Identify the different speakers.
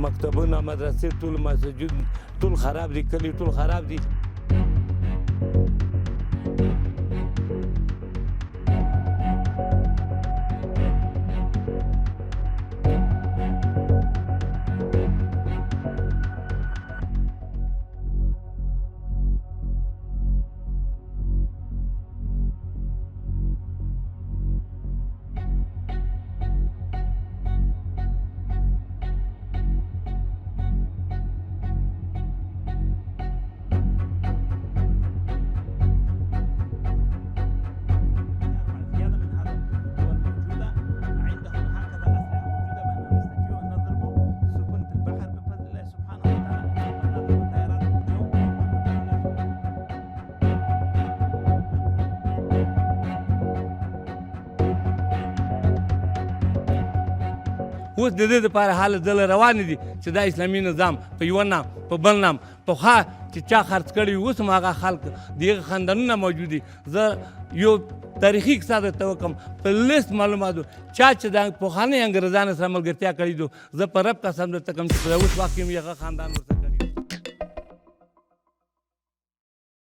Speaker 1: مکتبونه مدرسې ټول مسجد ټول خراب دي کلي ټول خراب دي. اوس د دې دپاره حال ډله روانې دي چې دا اسلامي نظام په یوه نام په بل نام پخوا چې چا خرڅ کړی وي اوس هم هغه خلک د هغه خاندانونه موجود دي. زه یو تاریخي کیسه درته وکړم په لیست معلوماتو چا چې د پخوانۍ انګریزانو سره ملګرتیا کړې ده زه په رب قسم درته کوم چې په اوس وخت کې هم هغه خاندان ورته